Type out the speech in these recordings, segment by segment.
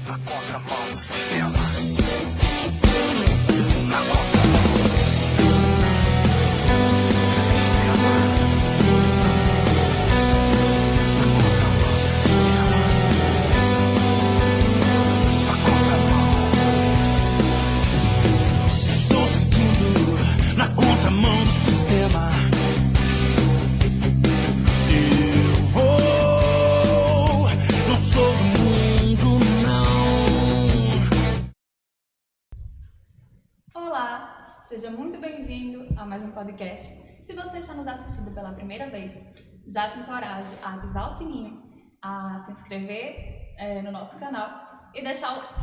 Na contramão do sistema. Na contramão. Estou seguindo na contramão do sistema. Eu vou, não sou do mundo, não. Olá, seja muito bem-vindo a mais um podcast. Se você está nos assistindo pela primeira vez, já te encorajo a ativar o sininho, a se inscrever no nosso canal e deixar o like.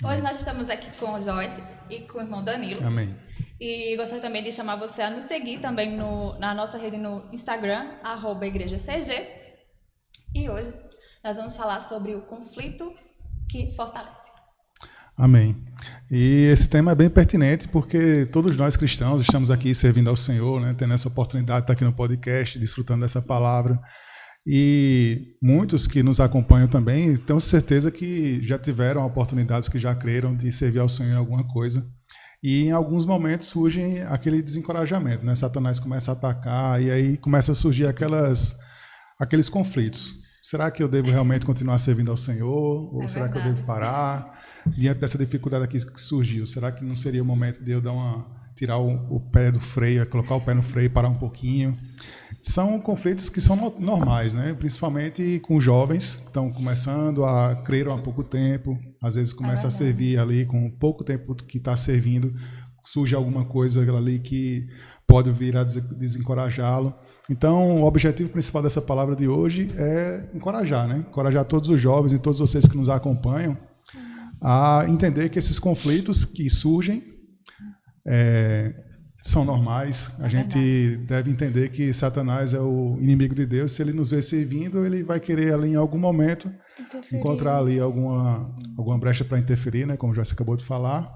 Hoje nós estamos aqui com o Joyce e com o irmão Danilo. Amém. E gostaria também de chamar você a nos seguir também na nossa rede no Instagram, @igrejacg. E hoje nós vamos falar sobre o conflito que fortalece. Amém. E esse tema é bem pertinente porque todos nós cristãos estamos aqui servindo ao Senhor, né, tendo essa oportunidade de estar aqui no podcast, desfrutando dessa palavra. E muitos que nos acompanham também, tenho certeza que já tiveram oportunidades, que já creram de servir ao Senhor em alguma coisa. E em alguns momentos surge aquele desencorajamento, né? Satanás começa a atacar e aí começa a surgir aqueles conflitos. Será que eu devo realmente continuar servindo ao Senhor? Ou será que eu devo parar? Diante dessa dificuldade aqui que surgiu, será que não seria o momento de eu tirar o pé do freio, colocar o pé no freio e parar um pouquinho? São conflitos que são normais, né? Principalmente com jovens que estão começando a crer há pouco tempo, às vezes começa a servir ali com pouco tempo que está servindo, surge alguma coisa ali que pode vir a desencorajá-lo. Então, o objetivo principal dessa palavra de hoje é encorajar, né? Encorajar todos os jovens e todos vocês que nos acompanham a entender que esses conflitos que surgem são normais. A gente deve entender que Satanás é o inimigo de Deus. Se ele nos vê servindo, ele vai querer ali em algum momento encontrar ali alguma brecha para interferir, né? Como já se acabou de falar.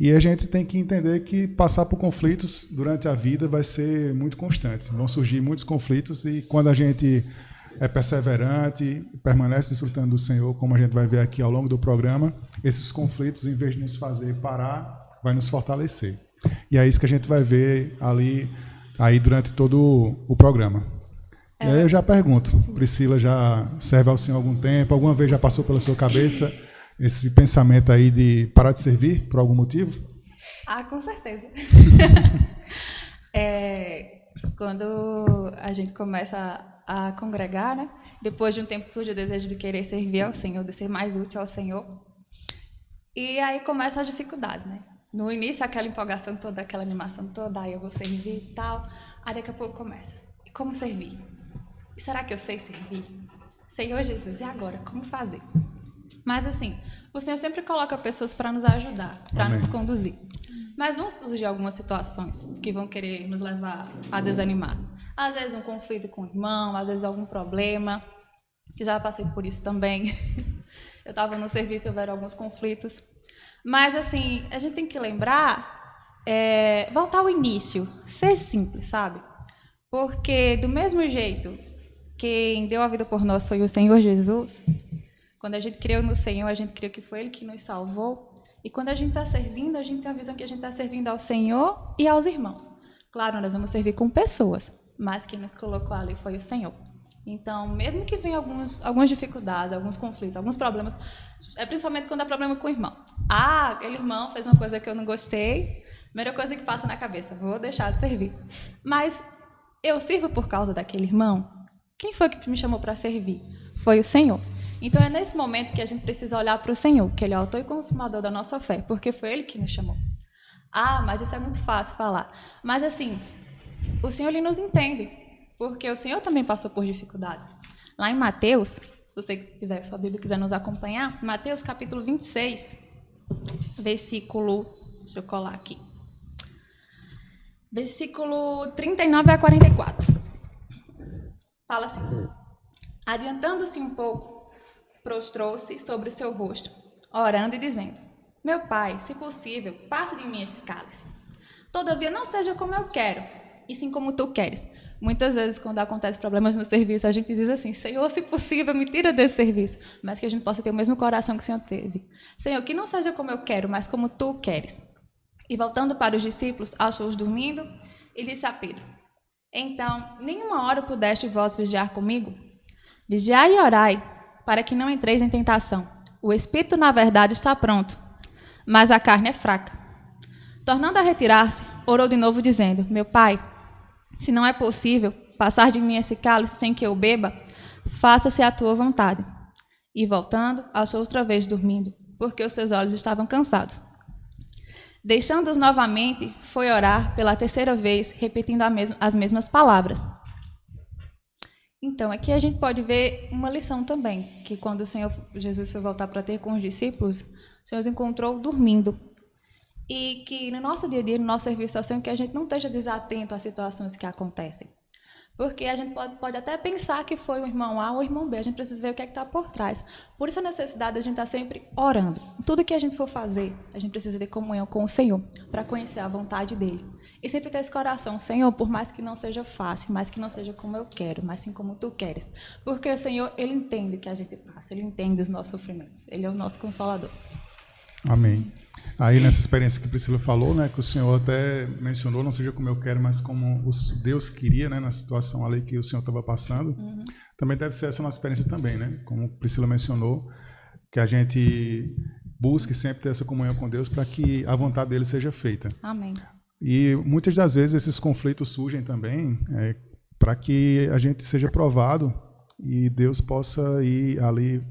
E a gente tem que entender que passar por conflitos durante a vida vai ser muito constante. Vão surgir muitos conflitos e quando a gente é perseverante, permanece desfrutando do Senhor, como a gente vai ver aqui ao longo do programa, esses conflitos, em vez de nos fazer parar, vai nos fortalecer. E é isso que a gente vai ver aí durante todo o programa. E aí eu já pergunto, Priscila já serve ao Senhor há algum tempo? Alguma vez já passou pela sua cabeça esse pensamento aí de parar de servir por algum motivo? Ah, com certeza. Quando a gente começa a congregar, né? Depois de um tempo surge o desejo de querer servir ao Senhor, de ser mais útil ao Senhor. E aí começam as dificuldades, né? No início, aquela empolgação toda, aquela animação toda, aí eu vou servir e tal. Aí daqui a pouco começa. E como servir? E será que eu sei servir? Senhor Jesus, e agora? Como fazer? Mas assim, o Senhor sempre coloca pessoas para nos ajudar, para nos conduzir. Mas vão surgir algumas situações que vão querer nos levar a desanimar. Às vezes um conflito com o irmão, às vezes algum problema, que já passei por isso também. Eu estava no serviço e houveram alguns conflitos. Mas assim, a gente tem que lembrar, voltar ao início, ser simples, sabe? Porque do mesmo jeito, quem deu a vida por nós foi o Senhor Jesus. Quando a gente creu no Senhor, a gente creu que foi Ele que nos salvou. E quando a gente está servindo, a gente tem a visão que a gente está servindo ao Senhor e aos irmãos. Claro, nós vamos servir com pessoas, mas quem nos colocou ali foi o Senhor. Então, mesmo que venham algumas dificuldades, alguns conflitos, alguns problemas, principalmente quando há problema com o irmão. Ah, aquele irmão fez uma coisa que eu não gostei, primeira coisa que passa na cabeça, vou deixar de servir. Mas eu sirvo por causa daquele irmão? Quem foi que me chamou para servir? Foi o Senhor. Então, é nesse momento que a gente precisa olhar para o Senhor, que Ele é o autor e consumador da nossa fé, porque foi Ele que nos chamou. Ah, mas isso é muito fácil falar. Mas, assim, o Senhor, Ele nos entende, porque o Senhor também passou por dificuldades. Lá em Mateus, se você tiver sua Bíblia e quiser nos acompanhar, Mateus capítulo 26, versículo, deixa eu colar aqui, versículo 39 a 44. Fala assim: adiantando-se um pouco, prostrou-se sobre o seu rosto, orando e dizendo: meu Pai, se possível, passe de mim este cálice. Todavia não seja como eu quero, e sim como tu queres. Muitas vezes, quando acontecem problemas no serviço, a gente diz assim, Senhor, se possível, me tira desse serviço. Mas que a gente possa ter o mesmo coração que o Senhor teve. Senhor, que não seja como eu quero, mas como Tu queres. E voltando para os discípulos, achou-os dormindo e disse a Pedro, então, nenhuma hora pudeste vós vigiar comigo? Vigiai e orai, para que não entreis em tentação. O espírito, na verdade, está pronto, mas a carne é fraca. Tornando a retirar-se, orou de novo, dizendo, meu Pai, se não é possível passar de mim esse cálice sem que eu beba, faça-se a tua vontade. E voltando, achou outra vez dormindo, porque os seus olhos estavam cansados. Deixando-os novamente, foi orar pela terceira vez, repetindo as mesmas palavras. Então, aqui a gente pode ver uma lição também, que quando o Senhor Jesus foi voltar para ter com os discípulos, o Senhor os encontrou dormindo. E que no nosso dia a dia, no nosso serviço ao Senhor, que a gente não esteja desatento às situações que acontecem. Porque a gente pode até pensar que foi o irmão A ou o irmão B, a gente precisa ver o que é que está por trás. Por isso a necessidade de a gente estar sempre orando. Tudo que a gente for fazer, a gente precisa ter comunhão com o Senhor, para conhecer a vontade dEle. E sempre ter esse coração, Senhor, por mais que não seja fácil, mais que não seja como eu quero, mas sim como Tu queres. Porque o Senhor, Ele entende o que a gente passa, Ele entende os nossos sofrimentos, Ele é o nosso Consolador. Amém. Aí nessa experiência que a Priscila falou, né, que o Senhor até mencionou, não seja como eu quero, mas como Deus queria, né, na situação ali que o Senhor estava passando, também deve ser essa nossa experiência também, né, como a Priscila mencionou, que a gente busque sempre ter essa comunhão com Deus para que a vontade dele seja feita. Amém. E muitas das vezes esses conflitos surgem também para que a gente seja provado e Deus possa ir ali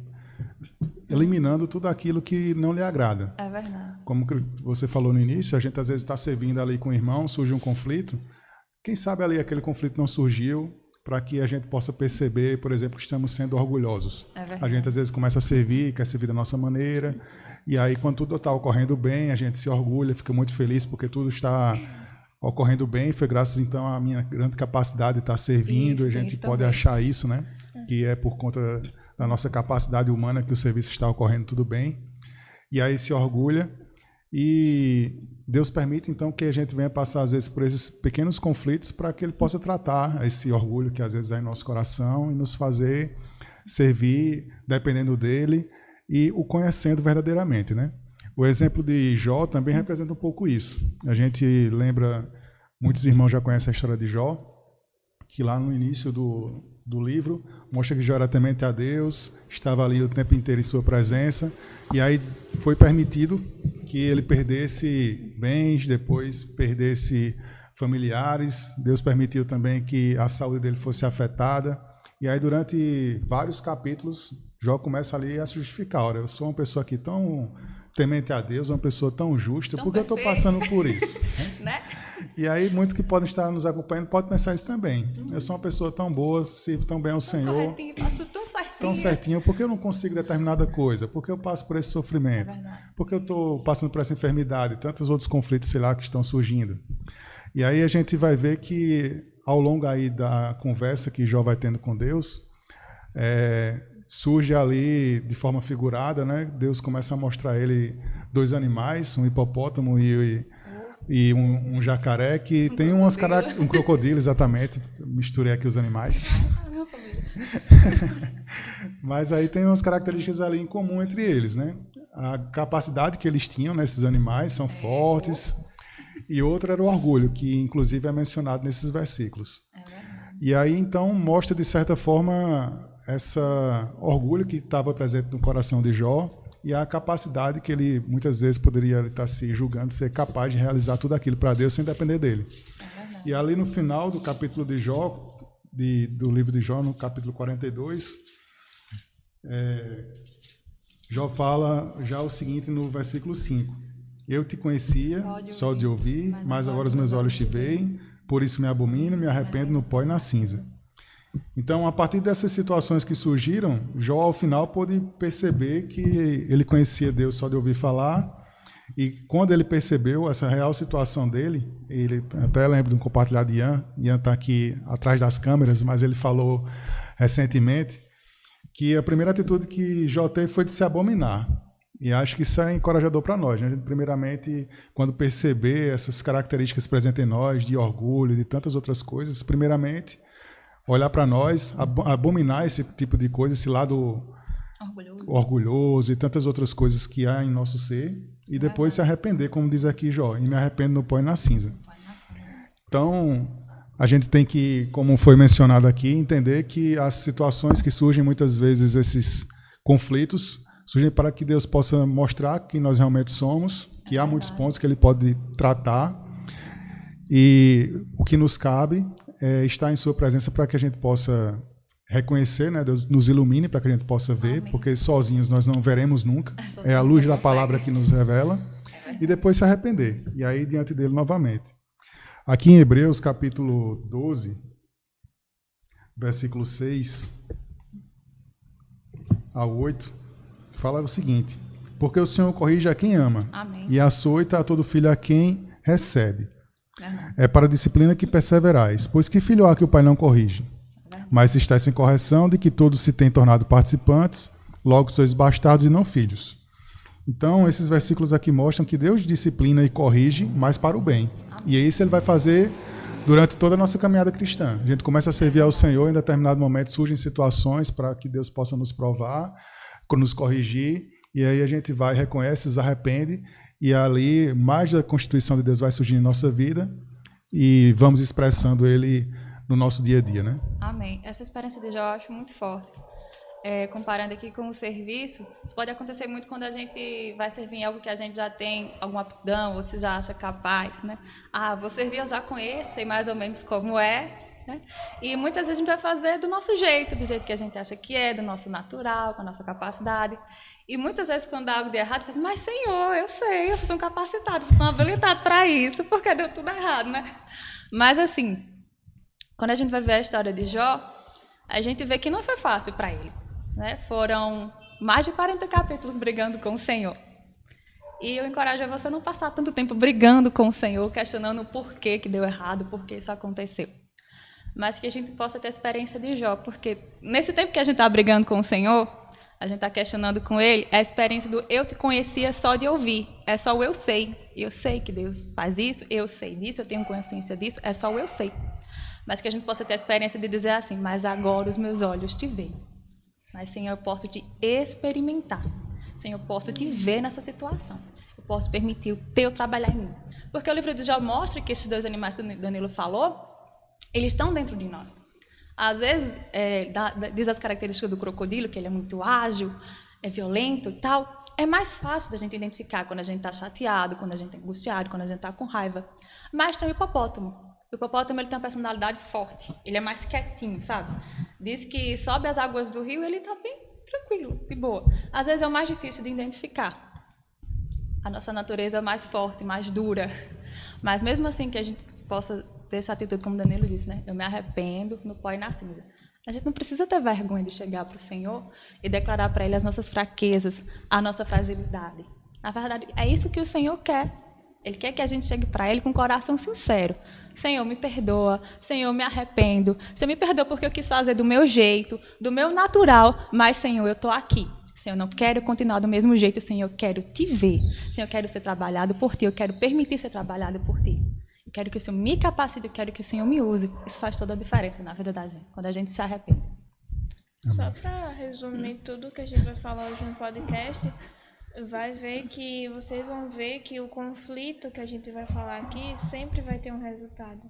eliminando tudo aquilo que não lhe agrada. É verdade. Como você falou no início, a gente às vezes está servindo ali com o irmão, surge um conflito. Quem sabe ali aquele conflito não surgiu para que a gente possa perceber, por exemplo, que estamos sendo orgulhosos. É verdade. A gente às vezes começa a servir, quer servir da nossa maneira, e aí quando tudo está ocorrendo bem, a gente se orgulha, fica muito feliz porque tudo está ocorrendo bem, foi graças então à minha grande capacidade de estar servindo, Isso, a gente isso pode também. achar isso, né? Que é por conta da nossa capacidade humana que o serviço está ocorrendo tudo bem, e aí se orgulha, e Deus permite então que a gente venha passar às vezes por esses pequenos conflitos para que Ele possa tratar esse orgulho que às vezes há em nosso coração e nos fazer servir dependendo dEle e o conhecendo verdadeiramente, né? O exemplo de Jó também representa um pouco isso. A gente lembra, muitos irmãos já conhecem a história de Jó, que lá no início do livro mostra que Jó era temente a Deus, estava ali o tempo inteiro em sua presença, e aí foi permitido que ele perdesse bens, depois perdesse familiares. Deus permitiu também que a saúde dele fosse afetada, e aí durante vários capítulos Jó começa ali a se justificar. Olha, eu sou uma pessoa aqui tão temente a Deus, uma pessoa tão justa, Tão porque eu estou perfeita. passando por isso? Né? E aí muitos que podem estar nos acompanhando podem pensar isso também. Eu sou uma pessoa tão boa, sirvo tão bem ao Senhor, Corretinho, faço tudo tão certinho. tão certinho, por que eu não consigo determinada coisa? Por que eu passo por esse sofrimento? Por que eu estou passando por essa enfermidade? Tantos outros conflitos, sei lá, que estão surgindo. E aí a gente vai ver que, ao longo aí da conversa que Jó vai tendo com Deus, surge ali, de forma figurada, né? Deus começa a mostrar a ele dois animais, um hipopótamo e um jacaré, que tem umas características... Um crocodilo, exatamente. Misturei aqui os animais. Mas aí tem umas características ali em comum entre eles, né? A capacidade que eles tinham nesses animais, são fortes, e outra era o orgulho, que inclusive é mencionado nesses versículos. E aí então mostra de certa forma esse orgulho que estava presente no coração de Jó e a capacidade que ele muitas vezes poderia estar se julgando ser capaz de realizar tudo aquilo para Deus sem depender dele. E ali no final do capítulo de Jó, do livro de Jó, no capítulo 42, Jó fala já o seguinte no versículo 5. Eu te conhecia só de ouvir, mas agora os meus olhos te veem, por isso me abomino, me arrependo no pó e na cinza. Então, a partir dessas situações que surgiram, Jó, ao final, pôde perceber que ele conhecia Deus só de ouvir falar, e quando ele percebeu essa real situação dele, ele até lembra de um compartilhado de Ian está aqui atrás das câmeras, mas ele falou recentemente que a primeira atitude que Jó teve foi de se abominar. E acho que isso é encorajador para nós, né? Primeiramente, quando perceber essas características presentes em nós, de orgulho, de tantas outras coisas, primeiramente, olhar para nós, abominar esse tipo de coisa, esse lado orgulhoso e tantas outras coisas que há em nosso ser, e depois se arrepender, como diz aqui Jó, e me arrependo no pó e na cinza. Então, a gente tem que, como foi mencionado aqui, entender que as situações que surgem, muitas vezes esses conflitos, surgem para que Deus possa mostrar quem nós realmente somos, que há muitos pontos que Ele pode tratar, e o que nos cabe é estar em Sua presença para que a gente possa reconhecer, né? Deus nos ilumine para que a gente possa ver, porque sozinhos nós não veremos nunca. É a luz da palavra que nos revela, e depois se arrepender, e aí diante dele novamente. Aqui em Hebreus, capítulo 12, versículo 6 ao 8, fala o seguinte: porque o Senhor corrige a quem ama, Amém. E açoita a todo filho a quem recebe. É para a disciplina que perseverais, pois que filho há que o pai não corrige? Mas se estáis sem correção, de que todos se têm tornado participantes, logo sois bastardos e não filhos. Então, esses versículos aqui mostram que Deus disciplina e corrige, mas para o bem. E é isso Ele vai fazer durante toda a nossa caminhada cristã. A gente começa a servir ao Senhor, em determinado momento surgem situações para que Deus possa nos provar, nos corrigir, e aí a gente vai, reconhece, se arrepende, e ali mais da constituição de Deus vai surgir em nossa vida, e vamos expressando Ele no nosso dia a dia, né? Amém. Essa experiência de Jó eu acho muito forte. Comparando aqui com o serviço, isso pode acontecer muito quando a gente vai servir em algo que a gente já tem alguma aptidão, ou se já acha capaz, né? Vou servir, eu já conheço, sei mais ou menos como é, né? E muitas vezes a gente vai fazer do nosso jeito, do jeito que a gente acha que é, do nosso natural, com a nossa capacidade. E muitas vezes quando dá algo de errado, faz, mas Senhor, eu sei, eu sou tão capacitado, eu sou tão habilitado para isso, porque deu tudo errado, né? Mas assim, quando a gente vai ver a história de Jó, a gente vê que não foi fácil para ele, né? Foram mais de 40 capítulos brigando com o Senhor. E eu encorajo a você não passar tanto tempo brigando com o Senhor, questionando o porquê que deu errado, por que isso aconteceu. Mas que a gente possa ter a experiência de Jó, porque nesse tempo que a gente está brigando com o Senhor, a gente está questionando com Ele, é a experiência do eu te conhecia só de ouvir, é só o eu sei. Eu sei que Deus faz isso, eu sei disso, eu tenho consciência disso, é só o eu sei. Mas que a gente possa ter a experiência de dizer assim, mas agora os meus olhos te veem. Mas, Senhor, eu posso te experimentar. Senhor, eu posso te ver nessa situação. Eu posso permitir o teu trabalhar em mim. Porque o livro de Jó mostra que esses dois animais que o Danilo falou, eles estão dentro de nós. Às vezes, diz as características do crocodilo, que ele é muito ágil, é violento e tal. É mais fácil da gente identificar quando a gente está chateado, quando a gente está angustiado, quando a gente está com raiva. Mas tem o hipopótamo. O hipopótamo ele tem uma personalidade forte, ele é mais quietinho, sabe? Diz que sobe as águas do rio e ele está bem tranquilo, de boa. Às vezes é o mais difícil de identificar. A nossa natureza é mais forte, mais dura. Mas mesmo assim que a gente possa ter essa atitude, como o Danilo disse, né? Eu me arrependo no pó e na cinza. A gente não precisa ter vergonha de chegar para o Senhor e declarar para Ele as nossas fraquezas, a nossa fragilidade. Na verdade, é isso que o Senhor quer. Ele quer que a gente chegue para Ele com um coração sincero. Senhor, me perdoa. Senhor, me arrependo. Senhor, me perdoa porque eu quis fazer do meu jeito, do meu natural. Mas, Senhor, eu estou aqui. Senhor, eu não quero continuar do mesmo jeito. Senhor, eu quero te ver. Senhor, eu quero ser trabalhado por Ti. Eu quero permitir ser trabalhado por Ti. Eu quero que o Senhor me capacite. Eu quero que o Senhor me use. Isso faz toda a diferença na vida da gente, quando a gente se arrepende. Só para resumir tudo que a gente vai falar hoje no podcast, vai ver que vocês vão ver que o conflito que a gente vai falar aqui sempre vai ter um resultado.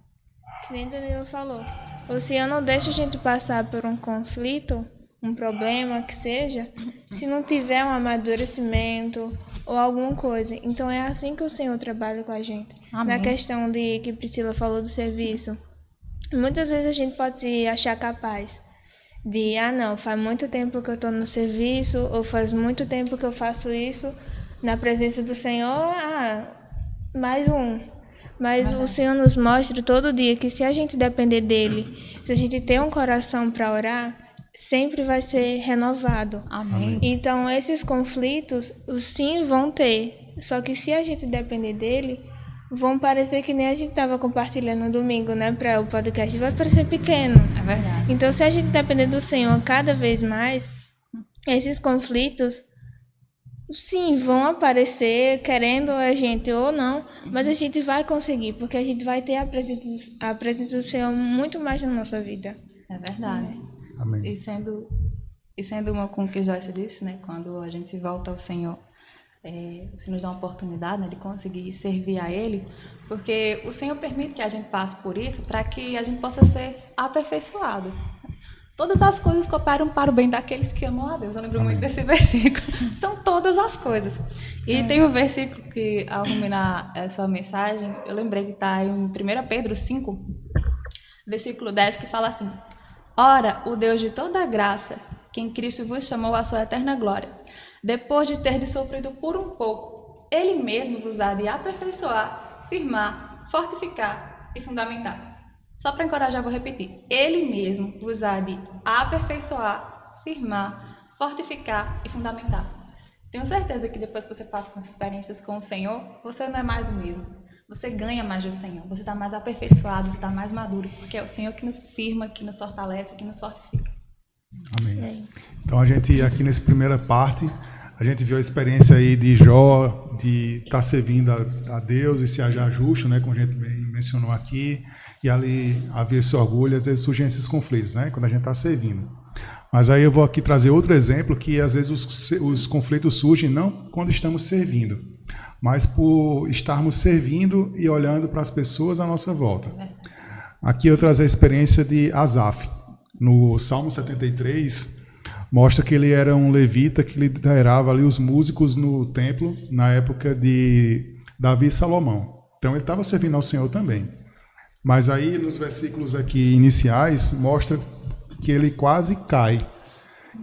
Que nem o Danilo falou. O Senhor não deixa a gente passar por um conflito, um problema que seja, se não tiver um amadurecimento ou alguma coisa. Então é assim que o Senhor trabalha com a gente. Amém. Na questão de que Priscila falou do serviço. Muitas vezes a gente pode se achar capaz de, não, faz muito tempo que eu estou no serviço, ou faz muito tempo que eu faço isso na presença do Senhor, mais um. Mas o Senhor nos mostra todo dia que se a gente depender dele, se a gente ter um coração para orar, sempre vai ser renovado. Amém. Então, esses conflitos, sim, vão ter. Só que se a gente depender dele, vão parecer que nem a gente estava compartilhando no domingo, né? Para o podcast, vai parecer pequeno. É verdade. Então, se a gente depender do Senhor cada vez mais, esses conflitos, sim, vão aparecer, querendo a gente ou não, mas a gente vai conseguir, porque a gente vai ter a presença do Senhor muito mais na nossa vida. É verdade. Amém. E sendo uma, como que Joyce disse, né, quando a gente se volta ao Senhor, o Senhor nos dá uma oportunidade, né, de conseguir servir a Ele, porque o Senhor permite que a gente passe por isso para que a gente possa ser aperfeiçoado. Todas as coisas cooperam para o bem daqueles que amam a Deus. Eu lembro muito desse versículo. São todas as coisas. E tem um versículo que, ao ruminar essa mensagem, eu lembrei que está em 1 Pedro 5, versículo 10, que fala assim: Ora, o Deus de toda graça, que em Cristo vos chamou à sua eterna glória, depois de terdes sofrido por um pouco, Ele mesmo vos há de aperfeiçoar, firmar, fortificar e fundamentar. Só para encorajar, vou repetir. Ele mesmo vos há de aperfeiçoar, firmar, fortificar e fundamentar. Tenho certeza que depois que você passa com essas experiências com o Senhor, você não é mais o mesmo. Você ganha mais do Senhor. Você está mais aperfeiçoado, você está mais maduro, porque é o Senhor que nos firma, que nos fortalece, que nos fortifica. Amém. Então a gente aqui nessa primeira parte, a gente viu a experiência aí de Jó, de estar servindo a Deus e se achar justo, né, como a gente mencionou aqui, e ali havia esse orgulho, às vezes surgem esses conflitos, né, quando a gente está servindo. Mas aí eu vou aqui trazer outro exemplo, que às vezes os conflitos surgem não quando estamos servindo, mas por estarmos servindo e olhando para as pessoas à nossa volta. Aqui eu trago a experiência de Asaf. No Salmo 73, mostra que ele era um levita que liderava ali os músicos no templo na época de Davi e Salomão. Então ele estava servindo ao Senhor também. Mas aí nos versículos aqui iniciais mostra que ele quase cai.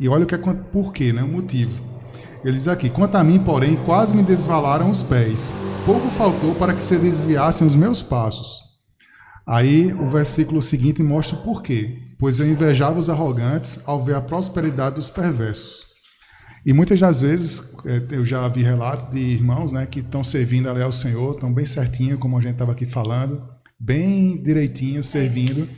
E olha o que é por quê, né? O motivo. Ele diz aqui: quanto a mim, porém, quase me desvalaram os pés. Pouco faltou para que se desviassem os meus passos. Aí o versículo seguinte mostra por quê. Pois eu invejava os arrogantes ao ver a prosperidade dos perversos. E muitas das vezes eu já vi relatos de irmãos, né, que estão servindo ali ao Senhor, estão bem certinho, como a gente estava aqui falando, bem direitinho, servindo.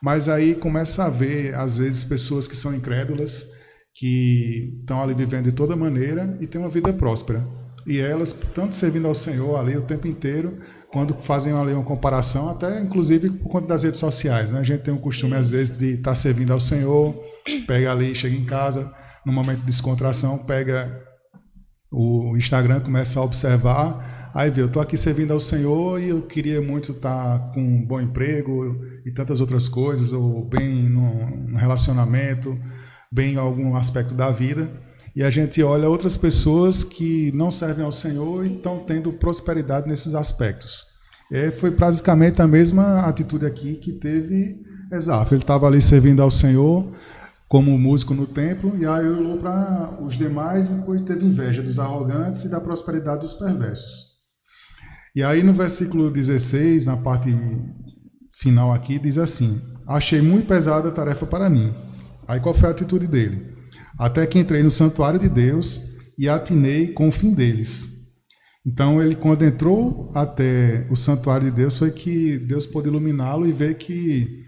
Mas aí começa a ver, às vezes, pessoas que são incrédulas, que estão ali vivendo de toda maneira e têm uma vida próspera. E elas, tanto servindo ao Senhor ali o tempo inteiro, quando fazem ali uma comparação, até inclusive por conta das redes sociais, né? A gente tem o costume, às vezes, de estar servindo ao Senhor, pega ali, chega em casa, no momento de descontração, pega o Instagram, começa a observar, aí vê, eu estou aqui servindo ao Senhor e eu queria muito estar com um bom emprego e tantas outras coisas, ou bem no relacionamento, bem em algum aspecto da vida. E a gente olha outras pessoas que não servem ao Senhor e estão tendo prosperidade nesses aspectos. E foi basicamente a mesma atitude aqui que teve Asaf. Ele estava ali servindo ao Senhor como músico no templo, e aí olhou para os demais e depois teve inveja dos arrogantes e da prosperidade dos perversos. E aí no versículo 16, na parte final aqui, diz assim: achei muito pesada a tarefa para mim. Aí qual foi a atitude dele? Até que entrei no santuário de Deus e atinei com o fim deles. Então, ele, quando entrou até o santuário de Deus, foi que Deus pôde iluminá-lo e ver que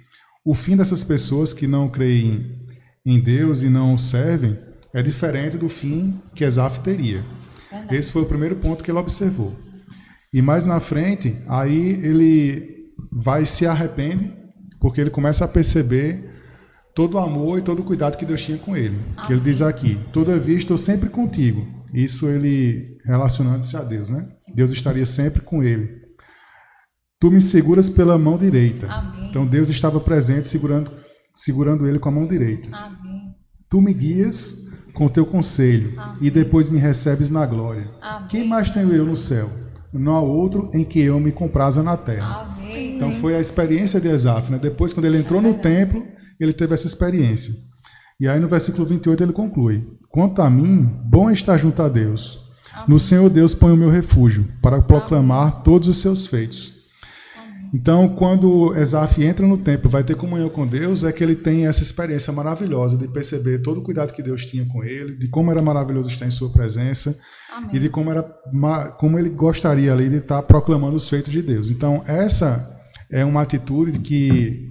o fim dessas pessoas que não creem em Deus e não o servem é diferente do fim que Asaf teria. Verdade. Esse foi o primeiro ponto que ele observou. E mais na frente, aí ele vai e se arrepende, porque ele começa a perceber todo o amor e todo o cuidado que Deus tinha com ele. Amém. Que ele diz aqui: todavia estou sempre contigo. Isso ele relacionando-se a Deus, né? Sim. Deus estaria sempre com ele. Tu me seguras pela mão direita. Amém. Então Deus estava presente segurando ele com a mão direita. Amém. Tu me guias com o teu conselho. Amém. E depois me recebes na glória. Amém. Quem mais tenho eu no céu? Não há outro em que eu me compraza na terra. Amém. Então foi a experiência de Asaf, né? Depois, quando ele entrou no templo, ele teve essa experiência. E aí no versículo 28 ele conclui: quanto a mim, bom é estar junto a Deus. Amém. No Senhor Deus ponho o meu refúgio, para proclamar Amém. Todos os seus feitos. Amém. Então, quando Asaf entra no templo, vai ter comunhão com Deus, é que ele tem essa experiência maravilhosa de perceber todo o cuidado que Deus tinha com ele, de como era maravilhoso estar em sua presença. Amém. E de como ele gostaria ali de estar proclamando os feitos de Deus. Então, essa é uma atitude que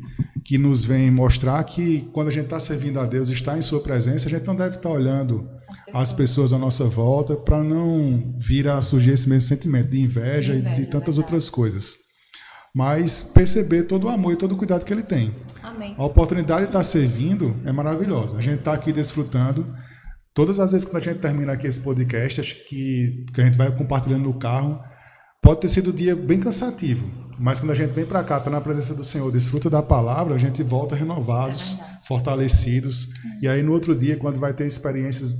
nos vem mostrar que quando a gente está servindo a Deus, está em sua presença, a gente não deve estar olhando as pessoas à nossa volta para não vir a surgir esse mesmo sentimento de inveja e de tantas outras coisas. Mas perceber todo o amor e todo o cuidado que ele tem. Amém. Amém. A oportunidade de estar servindo é maravilhosa. A gente está aqui desfrutando. Todas as vezes que a gente termina aqui esse podcast, acho que a gente vai compartilhando no carro, pode ter sido um dia bem cansativo, mas quando a gente vem para cá, está na presença do Senhor, desfruta da palavra, a gente volta renovados, fortalecidos. E aí no outro dia, quando vai ter experiências,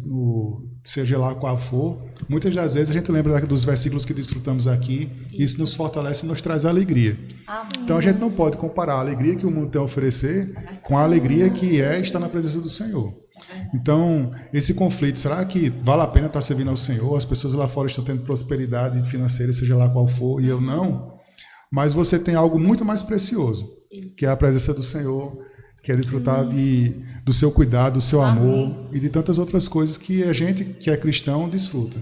seja lá qual for, muitas das vezes a gente lembra dos versículos que desfrutamos aqui, e isso nos fortalece e nos traz alegria. Amém. Então a gente não pode comparar a alegria que o mundo tem a oferecer com a alegria que é estar na presença do Senhor. Então, esse conflito, será que vale a pena estar servindo ao Senhor? As pessoas lá fora estão tendo prosperidade financeira, seja lá qual for, e eu não. Mas você tem algo muito mais precioso, que é a presença do Senhor, que é desfrutar do seu cuidado, do seu amor e de tantas outras coisas que a gente que é cristão desfruta.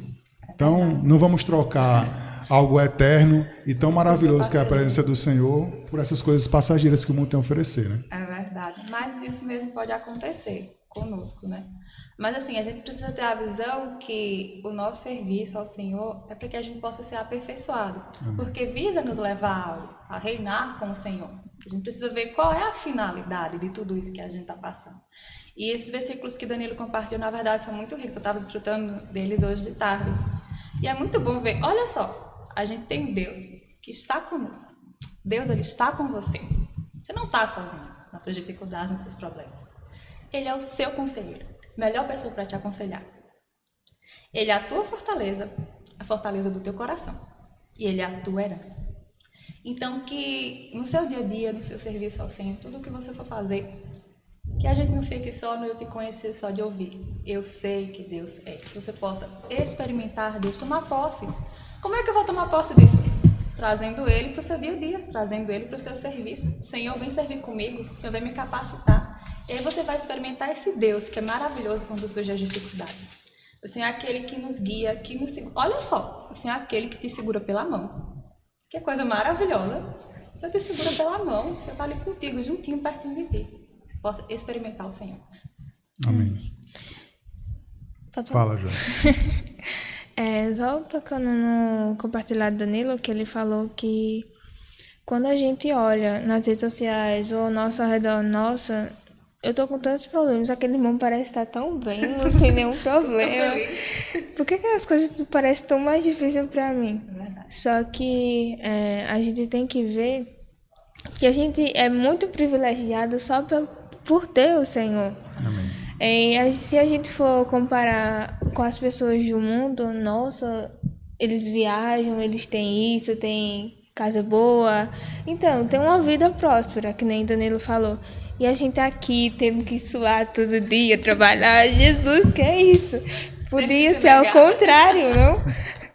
Então, não vamos trocar algo eterno e tão maravilhoso que é a presença do Senhor por essas coisas passageiras que o mundo tem a oferecer, né? É verdade. Mas isso mesmo pode acontecer conosco, né? Mas assim, a gente precisa ter a visão que o nosso serviço ao Senhor é para que a gente possa ser aperfeiçoado. Porque visa nos levar a reinar com o Senhor. A gente precisa ver qual é a finalidade de tudo isso que a gente está passando. E esses versículos que Danilo compartilhou, na verdade, são muito ricos. Eu estava desfrutando deles hoje de tarde. E é muito bom ver, olha só, a gente tem um Deus que está conosco. Deus, Ele está com você. Você não está sozinho nas suas dificuldades, nos seus problemas. Ele é o seu conselheiro, melhor pessoa para te aconselhar. Ele é a tua fortaleza, a fortaleza do teu coração. E Ele é a tua herança. Então, que no seu dia a dia, no seu serviço ao Senhor, tudo o que você for fazer, que a gente não fique só no eu te conhecer, só de ouvir. Eu sei que Deus é. Que você possa experimentar Deus, tomar posse. Como é que eu vou tomar posse disso? Trazendo Ele para o seu dia a dia, trazendo Ele para o seu serviço. Senhor, vem servir comigo, Senhor, vem me capacitar. E aí você vai experimentar esse Deus que é maravilhoso quando surgem as dificuldades. O Senhor é aquele que nos guia, que nos segura. Olha só, o Senhor é aquele que te segura pela mão. Que coisa maravilhosa. O Senhor te segura pela mão, o Senhor está ali contigo, juntinho, pertinho de ti. Possa experimentar o Senhor. Amém. Fala, João. Só tocando no compartilhado do Danilo, que ele falou que quando a gente olha nas redes sociais ou ao nosso redor, nossa, eu tô com tantos problemas, aquele irmão parece estar tão bem, não tem nenhum problema. Por que as coisas parecem tão mais difíceis pra mim? Só que a gente tem que ver que a gente é muito privilegiado só por ter o Senhor. Amém. E se a gente for comparar com as pessoas do mundo, nossa, eles viajam, eles têm isso, têm casa boa. Então, tem uma vida próspera, que nem Danilo falou. E a gente aqui tendo que suar todo dia, trabalhar. Jesus, que é isso? Podia ser ao contrário, não?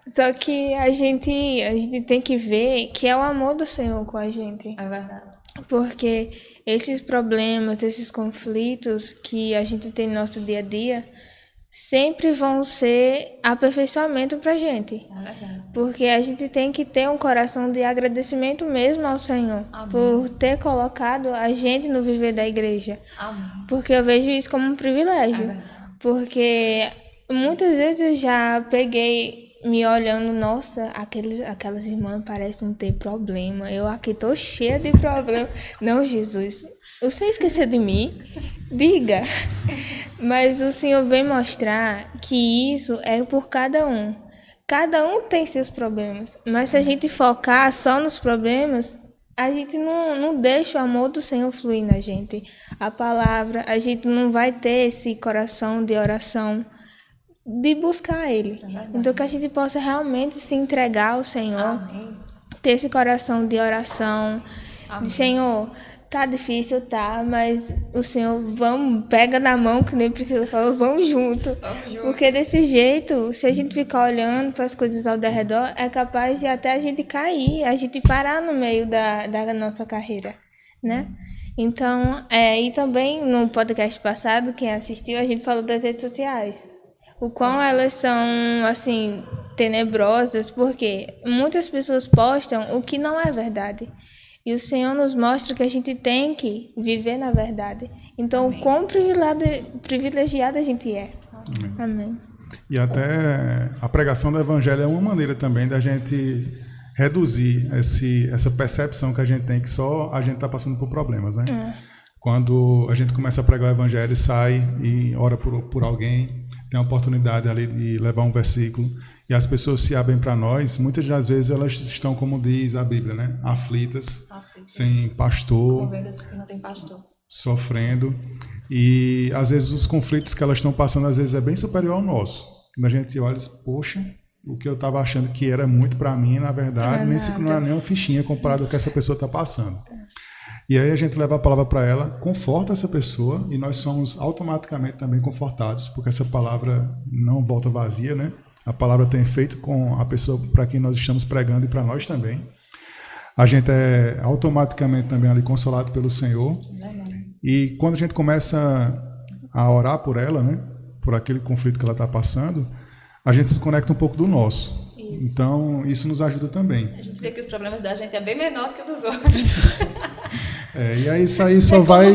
Só que a gente tem que ver que é o amor do Senhor com a gente. É verdade. Porque esses problemas, esses conflitos que a gente tem no nosso dia a dia, sempre vão ser aperfeiçoamento pra gente. É verdade. Porque a gente tem que ter um coração de agradecimento mesmo ao Senhor. Amém. Por ter colocado a gente no viver da igreja. Amém. Porque eu vejo isso como um privilégio. É verdade. Porque muitas vezes eu já peguei me olhando, nossa, aquelas irmãs parecem não ter problema. Eu aqui tô cheia de problema. Não, Jesus, você esqueceu de mim? Diga. Mas o Senhor vem mostrar que isso é por cada um. Cada um tem seus problemas. Mas se a gente focar só nos problemas, a gente não deixa o amor do Senhor fluir na gente. A palavra, a gente não vai ter esse coração de oração, de buscar Ele. Então que a gente possa realmente se entregar ao Senhor. Amém. Ter esse coração de oração. Amém. De Senhor, tá difícil, tá, mas o Senhor, vamos, pega na mão, que nem Priscila falou, vamos junto. Vamos junto. Porque desse jeito, se a gente ficar olhando para as coisas ao redor, é capaz de até a gente cair, a gente parar no meio da nossa carreira, né? Então, e também no podcast passado, quem assistiu, a gente falou das redes sociais. O quão elas são, assim, tenebrosas, porque muitas pessoas postam o que não é verdade. E o Senhor nos mostra que a gente tem que viver na verdade. Então, o quão privilegiada a gente é. Amém. E até a pregação do Evangelho é uma maneira também da gente reduzir essa percepção que a gente tem que só a gente está passando por problemas, né? Quando a gente começa a pregar o evangelho, sai e ora por alguém, tem a oportunidade ali de levar um versículo e as pessoas se abrem para nós, muitas das vezes elas estão, como diz a Bíblia, né? Aflitas, sem pastor, Ovelhas que não tem pastor. sofrendo. E às vezes os conflitos que elas estão passando, às vezes é bem superior ao nosso. Quando a gente olha e diz, poxa, o que eu estava achando que era muito para mim, na verdade, não é nem uma fichinha comparado ao que essa pessoa está passando. E aí a gente leva a palavra para ela, conforta essa pessoa e nós somos automaticamente também confortados, porque essa palavra não volta vazia, né? A palavra tem efeito com a pessoa para quem nós estamos pregando e para nós também. A gente é automaticamente também ali consolado pelo Senhor. E quando a gente começa a orar por ela, né? Por aquele conflito que ela está passando, a gente se conecta um pouco do nosso. Isso. Então, isso nos ajuda também. A gente vê que os problemas da gente é bem menor que o dos outros. E aí isso aí só vai...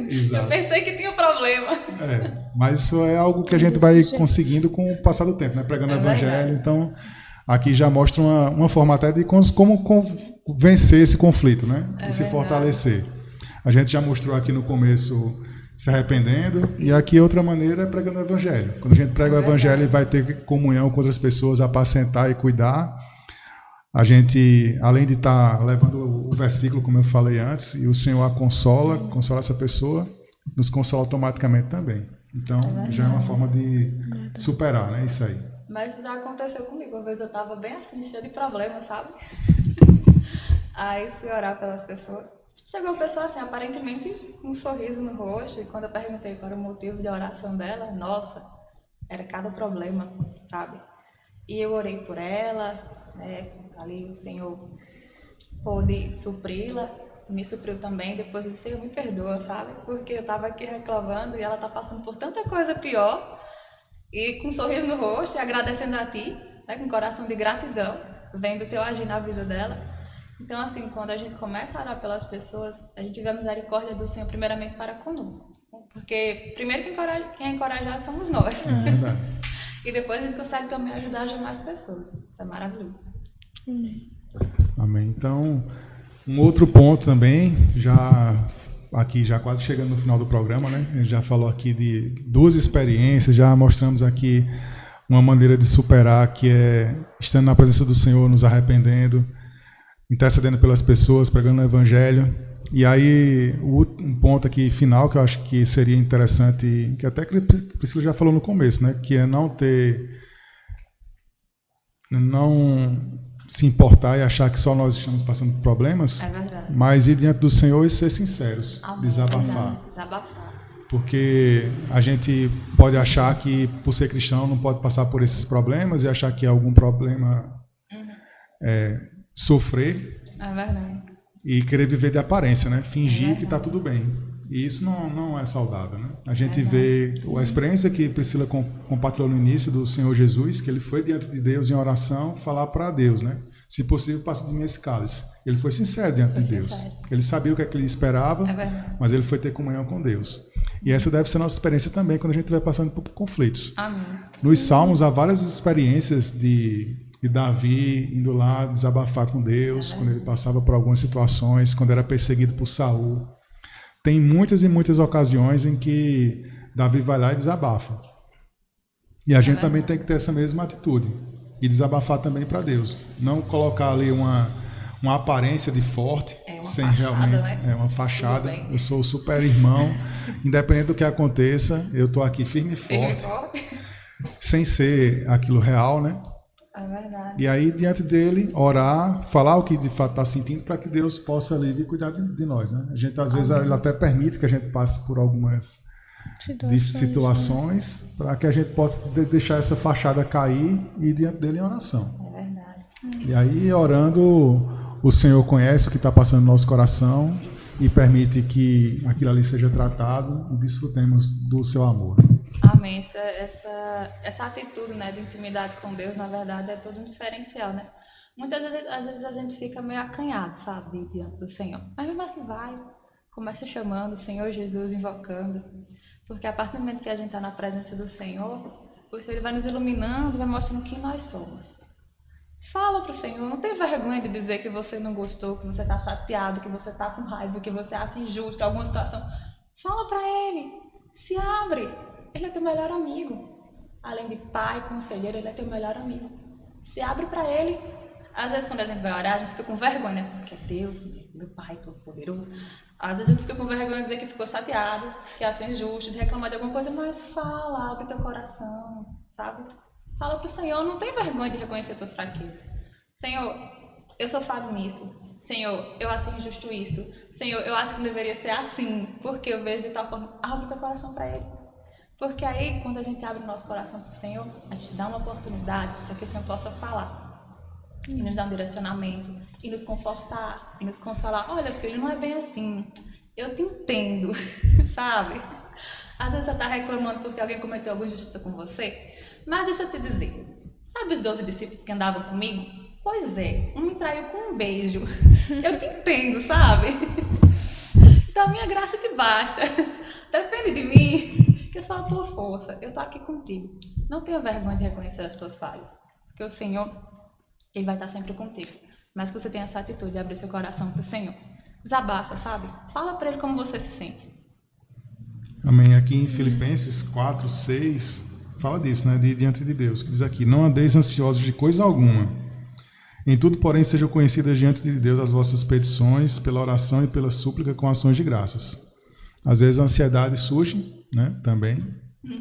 Exato. Eu pensei que tinha um problema. Mas isso é algo que a gente vai conseguindo com o passar do tempo, né? Pregando o evangelho. Então, aqui já mostra uma forma até de como vencer esse conflito, né? E se fortalecer. A gente já mostrou aqui no começo se arrependendo, e aqui outra maneira é pregando o evangelho. Quando a gente prega o evangelho e vai ter comunhão com outras pessoas, apacentar e cuidar, a gente, além de estar levando o versículo, como eu falei antes, e o Senhor a consola essa pessoa, nos consola automaticamente também. Então, já é uma forma de superar, né? Isso aí. Mas já aconteceu comigo. Uma vez eu estava bem assim, cheia de problemas, sabe? Aí fui orar pelas pessoas. Chegou uma pessoa assim, aparentemente com um sorriso no rosto, e quando eu perguntei para o motivo de oração dela, nossa, era cada problema, sabe? E eu orei por ela, né? Ali o Senhor pôde supri-la, me supriu também. Depois eu disse, Senhor, me perdoa, sabe? Porque eu estava aqui reclamando e ela está passando por tanta coisa pior, e com um sorriso no rosto, e agradecendo a Ti, né? Com um coração de gratidão, vendo o Teu agir na vida dela. Então, assim, quando a gente começa a orar pelas pessoas, a gente vê a misericórdia do Senhor primeiramente para conosco. Porque primeiro quem é encorajado somos nós. E depois a gente consegue também ajudar as demais pessoas. Isso é maravilhoso. Amém. Então, um outro ponto também, já quase chegando no final do programa, né? A gente já falou aqui de 2 experiências, já mostramos aqui uma maneira de superar, que é estando na presença do Senhor, nos arrependendo, intercedendo pelas pessoas, pregando o evangelho. E aí, um ponto aqui final que eu acho que seria interessante, que até que Priscila já falou no começo, né? Que é não se importar e achar que só nós estamos passando por problemas, mas ir diante do Senhor e ser sinceros, desabafar. Porque a gente pode achar que, por ser cristão, não pode passar por esses problemas e achar que é algum problema sofrer e querer viver de aparência, né? Fingir que está tudo bem. E isso não é saudável, né? A gente vê a experiência que Priscila compartilhou no início do Senhor Jesus, que ele foi diante de Deus em oração falar para Deus, né? Se possível, passe de mim esse cálice. Ele foi sincero diante de Deus. Ele sabia o que é que ele esperava, mas ele foi ter comunhão com Deus. E essa deve ser a nossa experiência também quando a gente estiver passando por conflitos. Amém. Nos Salmos há várias experiências de Davi indo lá desabafar com Deus, quando ele passava por algumas situações, quando era perseguido por Saul. Tem muitas e muitas ocasiões em que Davi vai lá e desabafa. E a gente também tem que ter essa mesma atitude e desabafar também para Deus. Não colocar ali uma aparência de forte, sem fachada, realmente... Né? Uma fachada. Eu sou o super irmão. Independente do que aconteça, eu estou aqui firme e forte. Sem ser aquilo real, né? É verdade. E aí, diante dele, orar, falar o que de fato está sentindo para que Deus possa ali vir cuidar de nós, né? A gente, às vezes, ele até permite que a gente passe por algumas situações para que a gente possa deixar essa fachada cair e ir diante dele em oração. É verdade. E aí, orando, o Senhor conhece o que está passando no nosso coração e permite que aquilo ali seja tratado e desfrutemos do seu amor. Amém. Essa atitude, né, de intimidade com Deus, na verdade, é todo um diferencial, né? Muitas vezes, às vezes a gente fica meio acanhado, sabe, diante do Senhor. Mas mesmo assim começa chamando o Senhor Jesus, invocando. Porque a partir do momento que a gente está na presença do Senhor, o Senhor vai nos iluminando, vai mostrando quem nós somos. Fala pro Senhor, não tem vergonha de dizer que você não gostou, que você tá chateado, que você tá com raiva, que você acha injusto alguma situação. Fala pra Ele, se abre. Ele é teu melhor amigo. Além de pai, conselheiro, Ele é teu melhor amigo. Se abre pra Ele. Às vezes quando a gente vai orar, a gente fica com vergonha, né? Porque é Deus, meu Pai Todo-Poderoso. Às vezes a gente fica com vergonha de dizer que ficou chateado, que achou injusto, de reclamar de alguma coisa, mas fala, abre teu coração, sabe? Fala pro Senhor, não tem vergonha de reconhecer tuas fraquezas. Senhor, eu sou falho nisso. Senhor, eu acho injusto isso. Senhor, eu acho que não deveria ser assim, porque eu vejo de tal forma. Abre teu coração para Ele. Porque aí, quando a gente abre o nosso coração pro Senhor, a gente dá uma oportunidade para que o Senhor possa falar. E nos dar um direcionamento, e nos confortar, e nos consolar. Olha, filho, não é bem assim. Eu te entendo, sabe? Às vezes você está reclamando porque alguém cometeu alguma injustiça com você. Mas deixa eu te dizer, sabe os 12 discípulos que andavam comigo? Pois é, um me traiu com um beijo. Eu te entendo, sabe? Então a minha graça te baixa. Depende de mim, que eu sou a tua força. Eu tô aqui contigo. Não tenha vergonha de reconhecer as tuas falhas. Porque o Senhor, Ele vai estar sempre contigo. Mas que você tenha essa atitude de abrir seu coração pro Senhor. Desabafa, sabe? Fala pra Ele como você se sente. Amém. Aqui em Filipenses 4, 6, fala disso, né? Diante de Deus, que diz aqui: não andeis ansiosos de coisa alguma. Em tudo, porém, sejam conhecidas diante de Deus as vossas petições, pela oração e pela súplica com ações de graças. Às vezes a ansiedade surge, né? Também.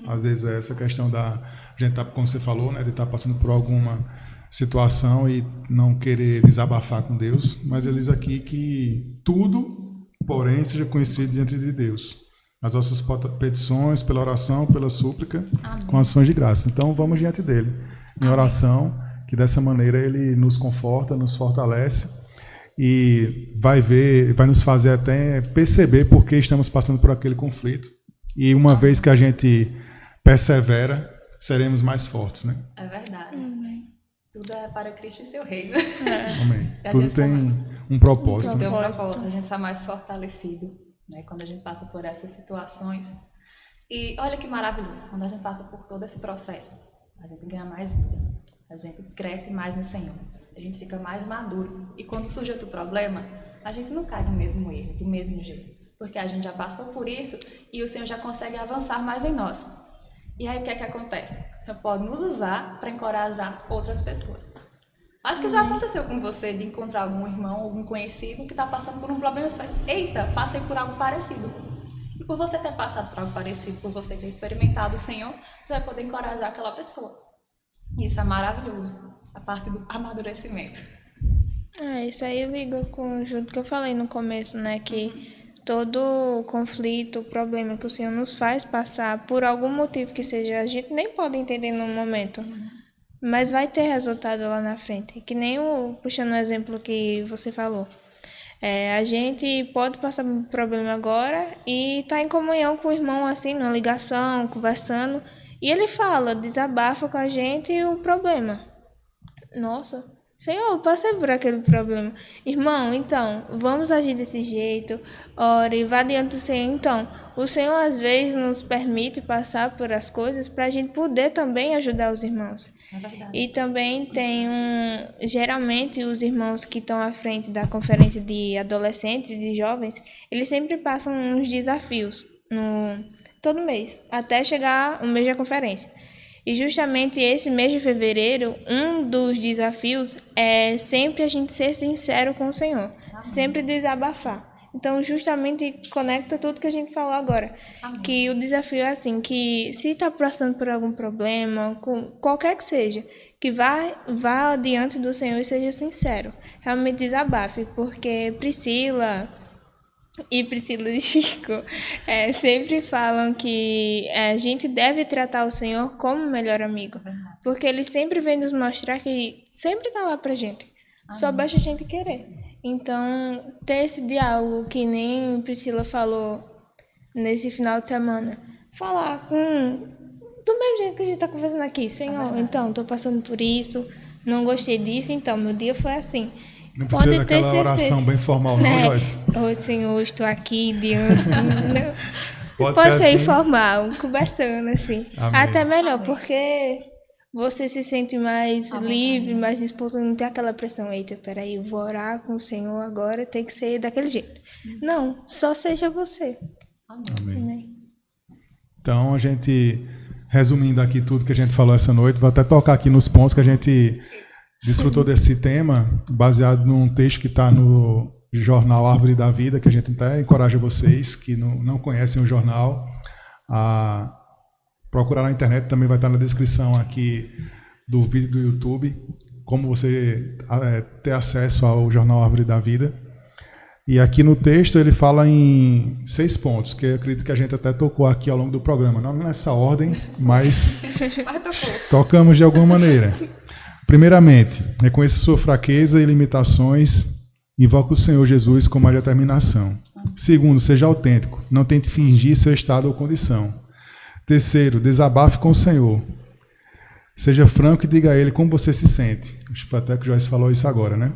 Às vezes é essa questão da... A gente tá, como você falou, né? De estar passando por alguma situação e não querer desabafar com Deus. Mas ele diz aqui que tudo, porém, seja conhecido diante de Deus. As vossas petições, pela oração, pela súplica, amém, com ações de graça. Então, vamos diante dele, em amém, oração, que dessa maneira ele nos conforta, nos fortalece e vai nos fazer até perceber por que estamos passando por aquele conflito. E uma amém, vez que a gente persevera, seremos mais fortes, né? É verdade. Amém. Tudo é para Cristo e seu reino. Amém. Tudo tem um propósito. Tem um propósito, a gente está mais fortalecido, né, quando a gente passa por essas situações. E olha que maravilhoso, quando a gente passa por todo esse processo, a gente ganha mais vida, a gente cresce mais no Senhor, a gente fica mais maduro. E quando surge outro problema, a gente não cai no mesmo erro, do mesmo jeito, porque a gente já passou por isso e o Senhor já consegue avançar mais em nós. E aí o que é que acontece? O Senhor pode nos usar para encorajar outras pessoas. Acho que já aconteceu com você de encontrar algum irmão, algum conhecido que está passando por um problema e você faz: eita, passei por algo parecido. E por você ter passado por algo parecido, por você ter experimentado o Senhor, você vai poder encorajar aquela pessoa. E isso é maravilhoso, a parte do amadurecimento. Isso aí liga com o que eu falei no começo, né? Que todo conflito, problema que o Senhor nos faz passar, por algum motivo que seja, a gente nem pode entender no momento. Mas vai ter resultado lá na frente. Que nem puxando o exemplo que você falou. A gente pode passar por um problema agora e tá em comunhão com o irmão, assim, numa ligação, conversando. E ele fala, desabafa com a gente o problema. Nossa, Senhor, eu passei por aquele problema. Irmão, então, vamos agir desse jeito. Ore, vá diante do Senhor. Então, o Senhor às vezes nos permite passar por as coisas para a gente poder também ajudar os irmãos. É verdade. E também tem geralmente os irmãos que estão à frente da conferência de adolescentes e de jovens, eles sempre passam uns desafios todo mês, até chegar o mês da conferência. E justamente esse mês de fevereiro, um dos desafios é sempre a gente ser sincero com o Senhor, sempre desabafar. Então, justamente conecta tudo que a gente falou agora. Amém. Que o desafio é assim, que se está passando por algum problema, com qualquer que seja, que vá diante do Senhor e seja sincero. Realmente desabafe, porque Priscila e Chico sempre falam que a gente deve tratar o Senhor como melhor amigo. Porque ele sempre vem nos mostrar que sempre está lá pra gente. Amém. Só basta a gente querer. Então, ter esse diálogo que nem Priscila falou nesse final de semana. Falar do mesmo jeito que a gente está conversando aqui. Senhor, então, estou passando por isso, não gostei disso, então, meu dia foi assim. Não precisa daquela oração bem formal, não, Joyce? Ô, Senhor, estou aqui diante... Pode ser assim. Informal, conversando, assim. Amém. Até melhor, porque você se sente mais Amém. livre, mais disposto, não tem aquela pressão, eita, peraí, eu vou orar com o Senhor agora, tem que ser daquele jeito. Não, só seja você. Amém. Amém. Então, a gente, resumindo aqui tudo que a gente falou essa noite, vou até tocar aqui nos pontos que a gente desfrutou desse tema, baseado num texto que está no jornal Árvore da Vida, que a gente até encoraja vocês que não conhecem o jornal a procurar na internet, também vai estar na descrição aqui do vídeo do YouTube, como você ter acesso ao jornal Árvore da Vida. E aqui no texto ele fala em 6 pontos, que eu acredito que a gente até tocou aqui ao longo do programa, não nessa ordem, mas tocamos de alguma maneira. Primeiramente, reconheça sua fraqueza e limitações, invoque o Senhor Jesus com mais determinação. Segundo, seja autêntico, não tente fingir seu estado ou condição. Terceiro, desabafe com o Senhor. Seja franco e diga a Ele como você se sente. Acho que até que o Joyce falou isso agora, né?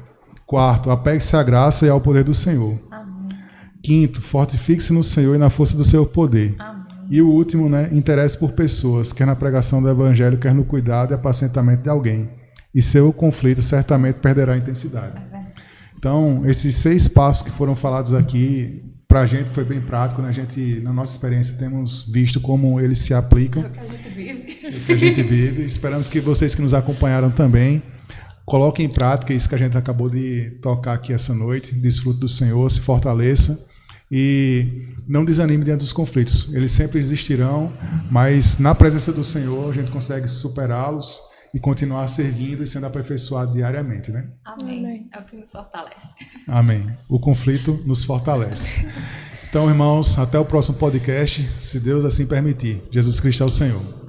Quarto, apegue-se à graça e ao poder do Senhor. Amém. Quinto, fortifique-se no Senhor e na força do seu poder. Amém. E o último, né? Interesse por pessoas, quer na pregação do Evangelho, quer no cuidado e apacentamento de alguém. E seu conflito certamente perderá a intensidade. Então, esses 6 passos que foram falados aqui, para a gente foi bem prático, né? A gente, na nossa experiência, temos visto como eles se aplicam. O que a gente vive. O que a gente vive. Esperamos que vocês que nos acompanharam também coloquem em prática isso que a gente acabou de tocar aqui essa noite. Desfrute do Senhor, se fortaleça e não desanime diante dos conflitos. Eles sempre existirão, mas na presença do Senhor a gente consegue superá-los e continuar servindo e sendo aperfeiçoado diariamente, né? Amém. Amém. É o que nos fortalece. Amém. O conflito nos fortalece. Então, irmãos, até o próximo podcast, se Deus assim permitir. Jesus Cristo é o Senhor.